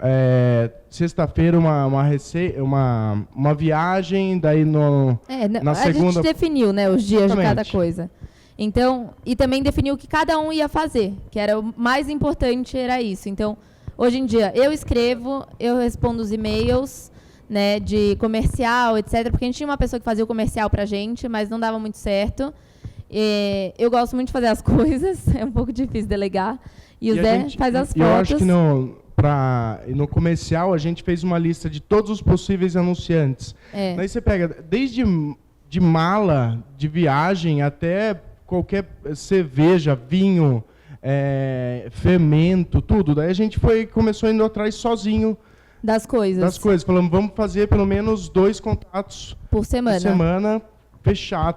sexta-feira uma viagem, daí na segunda... A gente definiu, né, os dias de cada coisa. Então, e também definiu o que cada um ia fazer, que era o mais importante, era isso. Então, hoje em dia, eu escrevo, eu respondo os e-mails, né, de comercial, etc. Porque a gente tinha uma pessoa que fazia o comercial pra gente, mas não dava muito certo. Eu gosto muito de fazer as coisas, é um pouco difícil delegar. E o Zé faz as fotos. Eu acho que no comercial a gente fez uma lista de todos os possíveis anunciantes. Daí você pega desde de mala, de viagem, até qualquer cerveja, vinho, fermento, tudo. Daí a gente começou indo atrás sozinho das coisas. Falamos, vamos fazer pelo menos 2 contatos por semana.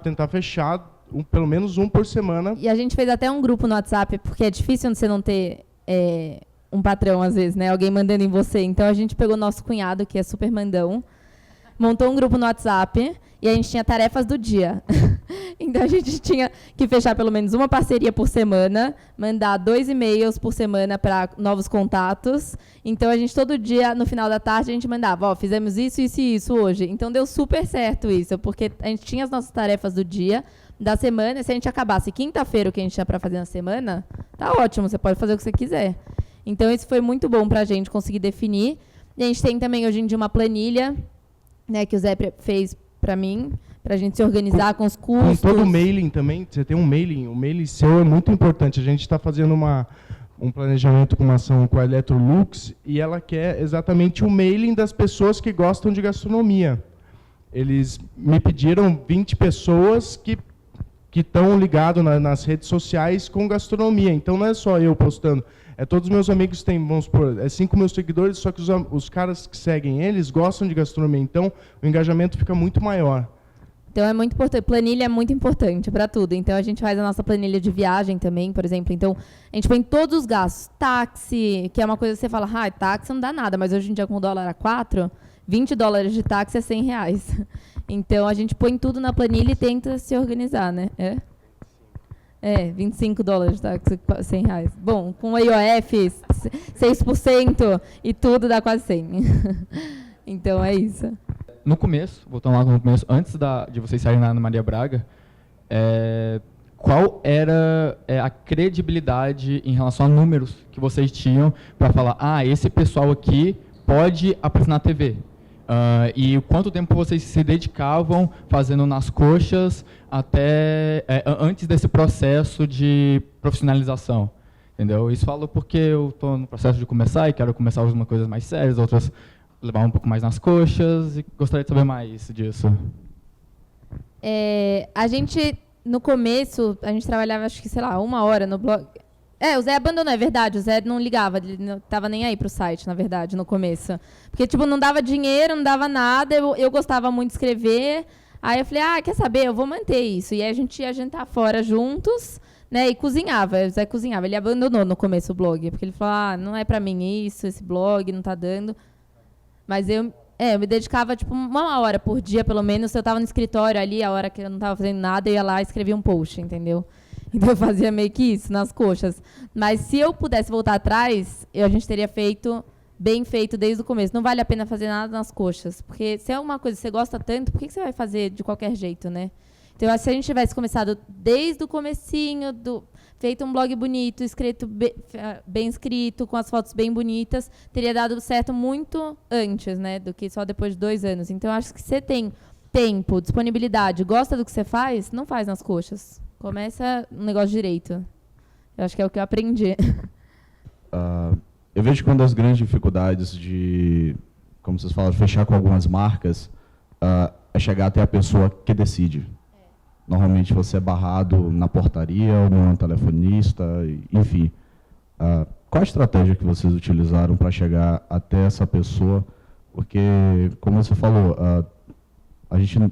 Tentar fechar pelo menos um por semana. E a gente fez até um grupo no WhatsApp, porque é difícil você não ter um patrão, às vezes, né? Alguém mandando em você. Então, a gente pegou nosso cunhado, que é super mandão, montou um grupo no WhatsApp e a gente tinha tarefas do dia. Então, a gente tinha que fechar pelo menos uma parceria por semana, mandar 2 e-mails por semana para novos contatos. Então, a gente, todo dia, no final da tarde, a gente mandava, ó, fizemos isso, isso e isso hoje. Então, deu super certo isso, porque a gente tinha as nossas tarefas do dia, da semana, e se a gente acabasse quinta-feira o que a gente tinha para fazer na semana, tá ótimo, você pode fazer o que você quiser. Então, isso foi muito bom para a gente conseguir definir. E a gente tem também, hoje em dia, uma planilha, né, que o Zé fez para mim, para a gente se organizar com os custos. Com todo o mailing também, você tem um mailing. O mailing seu é muito importante. A gente está fazendo um planejamento com uma ação com a Electrolux e ela quer exatamente o mailing das pessoas que gostam de gastronomia. Eles me pediram 20 pessoas que estão ligados nas redes sociais com gastronomia. Então, não é só eu postando. Todos os meus amigos têm, vamos supor, 5 mil seguidores, só que os caras que seguem eles gostam de gastronomia. Então, o engajamento fica muito maior. Então, é muito importante. Planilha é muito importante para tudo. Então, a gente faz a nossa planilha de viagem também, por exemplo. Então, a gente põe todos os gastos. Táxi, que é uma coisa que você fala, táxi não dá nada, mas hoje em dia, com o dólar a 4, $20 de táxi é R$100. Então, a gente põe tudo na planilha e tenta se organizar, né? $25 de táxi, R$100. Bom, com o IOF, 6% e tudo dá quase 100. Então, é isso. No começo, voltando lá no começo, antes de vocês saírem na Ana Maria Braga, qual era a credibilidade em relação a números que vocês tinham para falar, esse pessoal aqui pode aparecer na TV? E quanto tempo vocês se dedicavam fazendo nas coxas até antes desse processo de profissionalização? Entendeu? Isso falo porque eu estou no processo de começar e quero começar algumas coisas mais sérias, outras levar um pouco mais nas coxas, e gostaria de saber mais disso. A gente, no começo, a gente trabalhava, acho que, 1 hora no blog. O Zé abandonou, é verdade, o Zé não ligava, ele não estava nem aí para o site, na verdade, no começo. Porque, não dava dinheiro, não dava nada, eu gostava muito de escrever, aí eu falei, quer saber, eu vou manter isso. E aí a gente ia jantar fora juntos, né, e cozinhava, o Zé cozinhava. Ele abandonou no começo o blog, porque ele falou, não é para mim isso, esse blog não está dando. Mas eu me dedicava, 1 hora por dia, pelo menos. Se eu estava no escritório ali, a hora que eu não estava fazendo nada, eu ia lá e escrevia um post, entendeu? Então, eu fazia meio que isso, nas coxas. Mas, se eu pudesse voltar atrás, a gente teria feito, bem feito, desde o começo. Não vale a pena fazer nada nas coxas. Porque, se é uma coisa que você gosta tanto, por que você vai fazer de qualquer jeito, né? Então, se a gente tivesse começado desde o comecinho, feito um blog bonito, escrito bem escrito, com as fotos bem bonitas, teria dado certo muito antes, né, do que só depois de 2 anos. Então, eu acho que você tem tempo, disponibilidade, gosta do que você faz, não faz nas coxas. Começa um negócio direito. Eu acho que é o que eu aprendi. Eu vejo que uma das grandes dificuldades como vocês falaram, fechar com algumas marcas, é chegar até a pessoa que decide. Normalmente você é barrado na portaria ou num telefonista, enfim. Qual a estratégia que vocês utilizaram para chegar até essa pessoa? Porque, como você falou, a gente,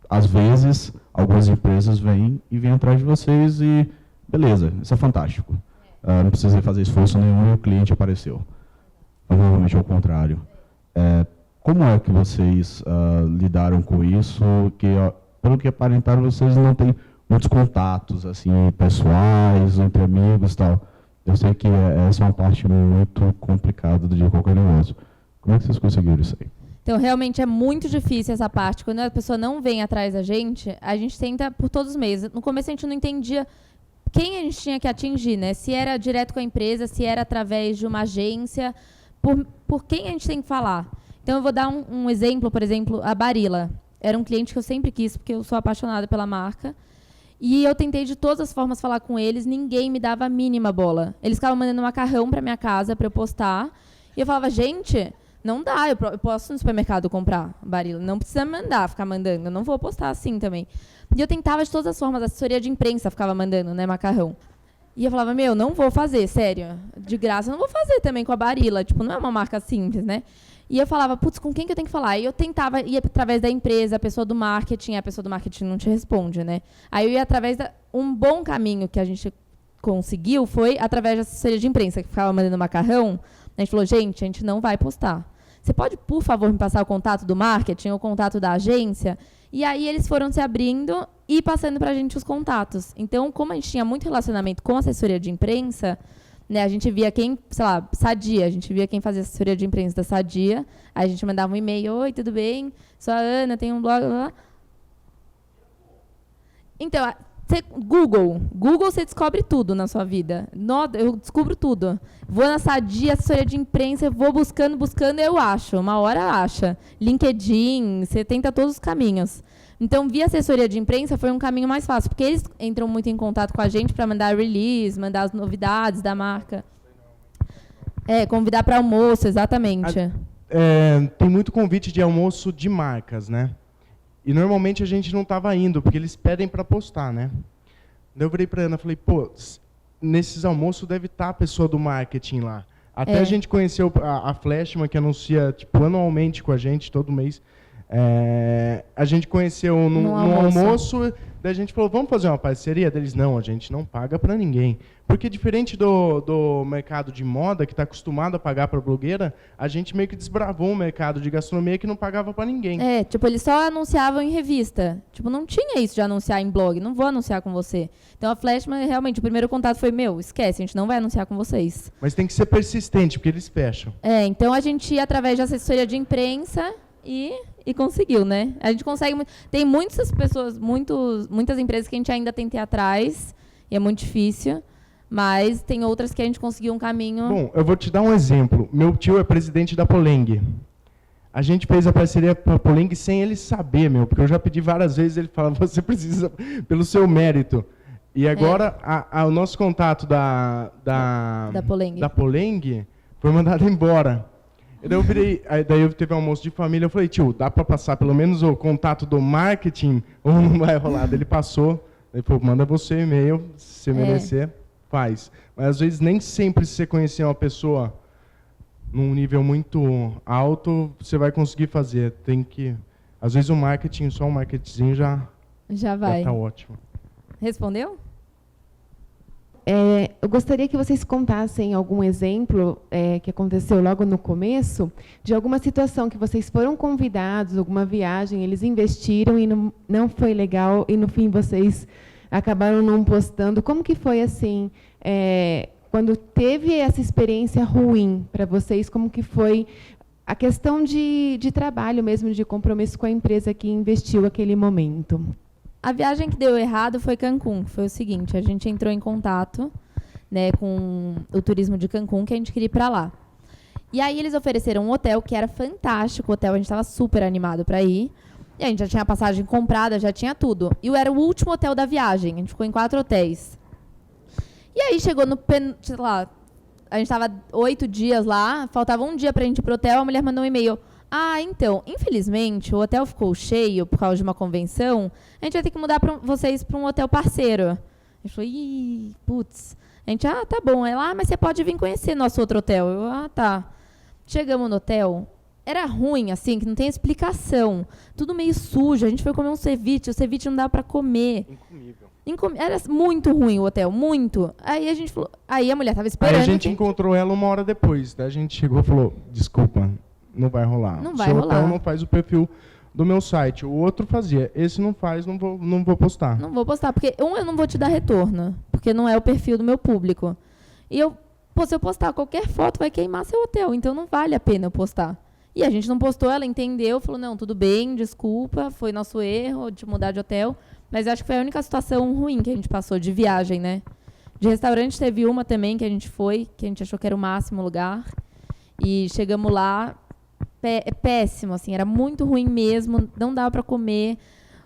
às vezes, algumas empresas vêm atrás de vocês e, beleza, isso é fantástico. Não precisa fazer esforço nenhum e o cliente apareceu. Normalmente é o contrário. Como é que vocês lidaram com isso? Que, pelo que aparentaram, vocês não têm muitos contatos assim, pessoais, entre amigos e tal. Eu sei que essa é uma parte muito complicada de qualquer negócio. Como é que vocês conseguiram isso aí? Então, realmente é muito difícil essa parte. Quando a pessoa não vem atrás da gente, a gente tenta por todos os meios. No começo a gente não entendia quem a gente tinha que atingir, né? Se era direto com a empresa, se era através de uma agência, por quem a gente tem que falar. Então, eu vou dar um exemplo, por exemplo, a Barilla. Era um cliente que eu sempre quis, porque eu sou apaixonada pela marca. E eu tentei de todas as formas falar com eles, ninguém me dava a mínima bola. Eles ficavam mandando macarrão para minha casa para eu postar. E eu falava, gente, não dá, eu posso no supermercado comprar Barilla. Não precisa ficar mandando, eu não vou postar assim também. E eu tentava de todas as formas, a assessoria de imprensa ficava mandando, né, macarrão. E eu falava, não vou fazer, sério. De graça, eu não vou fazer também com a Barilla. Tipo, não é uma marca simples, né? E eu falava, putz, com quem que eu tenho que falar? E eu tentava ir através da empresa, a pessoa do marketing não te responde, né? Aí eu ia através um bom caminho que a gente conseguiu foi através da assessoria de imprensa, que ficava mandando macarrão. A gente falou, gente, a gente não vai postar. Você pode, por favor, me passar o contato do marketing ou o contato da agência? E aí eles foram se abrindo e passando pra gente os contatos. Então, como a gente tinha muito relacionamento com a assessoria de imprensa, né, a gente via quem, sei lá, Sadia, a gente via quem fazia assessoria de imprensa da Sadia, aí a gente mandava um e-mail, oi, tudo bem? Sou a Ana, tenho um blog, blá, blá. Então, Google você descobre tudo na sua vida. Eu descubro tudo. Vou na Sadia, assessoria de imprensa, vou buscando, eu acho. Uma hora acha. LinkedIn, você tenta todos os caminhos. Então, via assessoria de imprensa foi um caminho mais fácil, porque eles entram muito em contato com a gente para mandar release, mandar as novidades da marca. Convidar para almoço, exatamente. Tem muito convite de almoço de marcas, né? E normalmente a gente não estava indo, porque eles pedem para postar, né? Daí eu virei para a Ana e falei, pô, nesses almoços deve estar a pessoa do marketing lá. Até a gente conheceu a Flashman, que anuncia tipo, anualmente com a gente, todo mês. A gente conheceu no almoço, daí a gente falou, vamos fazer uma parceria? Deles, não, a gente não paga para ninguém. Porque diferente do mercado de moda, que está acostumado a pagar para blogueira, a gente meio que desbravou um mercado de gastronomia que não pagava para ninguém. Tipo, eles só anunciavam em revista. Tipo, não tinha isso de anunciar em blog, não vou anunciar com você. Então a Flashman, realmente, o primeiro contato foi, esquece, a gente não vai anunciar com vocês. Mas tem que ser persistente, porque eles fecham. Então a gente ia através de assessoria de imprensa e conseguiu, né? A gente consegue... Tem muitas pessoas, muitas empresas que a gente ainda tem que ir atrás, e é muito difícil, mas tem outras que a gente conseguiu um caminho... Bom, eu vou te dar um exemplo. Meu tio é presidente da Poleng. A gente fez a parceria com a Poleng sem ele saber, porque eu já pedi várias vezes, ele fala, você precisa pelo seu mérito. E agora, o nosso contato da Poleng foi mandado embora. Daí eu teve um almoço de família, eu falei, tio, dá para passar pelo menos o contato do marketing ou não vai rolar? Ele passou, ele falou, manda você um e-mail, se você merecer, faz. Mas às vezes nem sempre se você conhecer uma pessoa num nível muito alto, você vai conseguir fazer. Às vezes o marketing, só um marketing já vai. Já tá ótimo. Respondeu? Eu gostaria que vocês contassem algum exemplo que aconteceu logo no começo, de alguma situação que vocês foram convidados, alguma viagem, eles investiram e não foi legal, e no fim vocês acabaram não postando. Como que foi assim, quando teve essa experiência ruim para vocês, como que foi a questão de trabalho mesmo, de compromisso com a empresa que investiu aquele momento? A viagem que deu errado foi Cancún. Foi o seguinte, a gente entrou em contato, né, com o turismo de Cancún, que a gente queria ir para lá. E aí eles ofereceram um hotel que era fantástico, o hotel a gente estava super animado para ir. E a gente já tinha a passagem comprada, já tinha tudo. E era o último hotel da viagem, a gente ficou em 4 hotéis. E aí chegou sei lá, a gente estava 8 dias lá, faltava um dia para a gente ir pro hotel, a mulher mandou um e-mail. Ah, então, infelizmente, o hotel ficou cheio por causa de uma convenção. A gente vai ter que mudar vocês para um hotel parceiro. A gente falou, ih, putz. A gente, tá bom. Ela, mas você pode vir conhecer nosso outro hotel. Eu, tá. Chegamos no hotel, era ruim, assim, que não tem explicação. Tudo meio sujo. A gente foi comer um ceviche, o ceviche não dava para comer. Incomível. Era muito ruim o hotel, muito. Aí a gente falou, aí a mulher estava esperando. Aí a gente encontrou ela 1 hora depois. Daí a gente chegou e falou, desculpa, não vai rolar. Não vai rolar. Seu hotel não faz o perfil do meu site. O outro fazia. Esse não faz, não vou postar. Não vou postar, porque eu não vou te dar retorno, porque não é o perfil do meu público. E se eu postar qualquer foto, vai queimar seu hotel, então não vale a pena eu postar. E a gente não postou, ela entendeu, falou, não, tudo bem, desculpa, foi nosso erro de mudar de hotel. Mas acho que foi a única situação ruim que a gente passou de viagem, né? De restaurante teve uma também que a gente foi, que a gente achou que era o máximo lugar. E chegamos lá, péssimo, assim, era muito ruim mesmo, não dava para comer.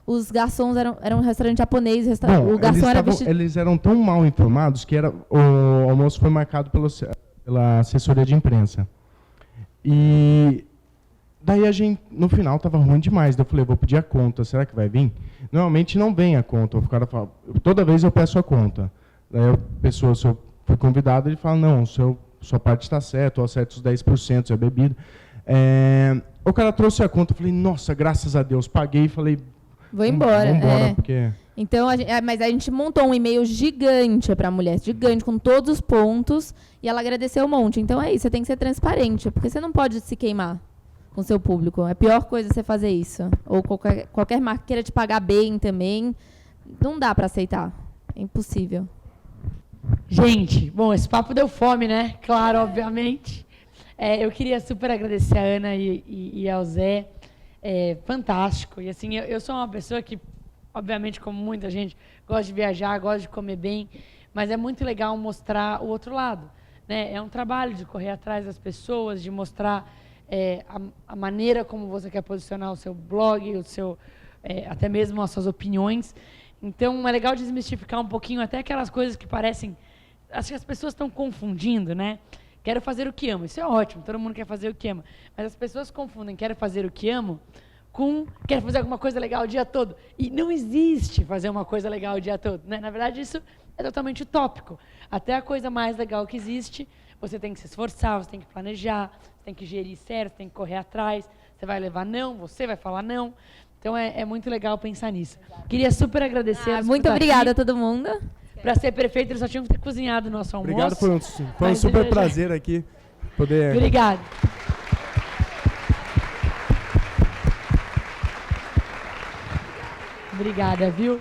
Os garçons eram um restaurante japonês, o garçom era vestido... Eles eram tão mal informados que o almoço foi marcado pela assessoria de imprensa. E daí a gente, no final, estava ruim demais. Daí eu falei, vou pedir a conta, será que vai vir? Normalmente não vem a conta. O cara fala, toda vez eu peço a conta. Daí a pessoa, se eu fui convidado, ele fala, não, sua parte está certa, eu acerto os 10%, é bebida. O cara trouxe a conta, eu falei, nossa, graças a Deus, paguei e falei, vou embora. Porque... Então, mas a gente montou um e-mail gigante para a mulher, gigante, com todos os pontos, e ela agradeceu um monte. Então é isso, você tem que ser transparente, porque você não pode se queimar com o seu público. É a pior coisa você fazer isso. Ou qualquer marca queira te pagar bem também, não dá para aceitar. É impossível. Gente, bom, esse papo deu fome, né? Claro, obviamente. Eu queria super agradecer a Ana e ao Zé. Fantástico. E assim, eu sou uma pessoa que, obviamente, como muita gente, gosta de viajar, gosta de comer bem, mas é muito legal mostrar o outro lado, né? É um trabalho de correr atrás das pessoas, de mostrar a maneira como você quer posicionar o seu blog, até mesmo as suas opiniões. Então, é legal desmistificar um pouquinho até aquelas coisas que parecem... Acho que as pessoas estão confundindo, né? Quero fazer o que amo. Isso é ótimo, todo mundo quer fazer o que ama. Mas as pessoas confundem quero fazer o que amo com quero fazer alguma coisa legal o dia todo. E não existe fazer uma coisa legal o dia todo, né? Na verdade, isso é totalmente utópico. Até a coisa mais legal que existe, você tem que se esforçar, você tem que planejar, você tem que gerir certo, você tem que correr atrás, você vai levar não, você vai falar não. Então, é muito legal pensar nisso. Queria super agradecer. Muito obrigada a todo mundo. Para ser prefeito, eles só tinham que ter cozinhado o nosso almoço. Obrigado, foi um super prazer aqui poder... Obrigado. Obrigada, viu?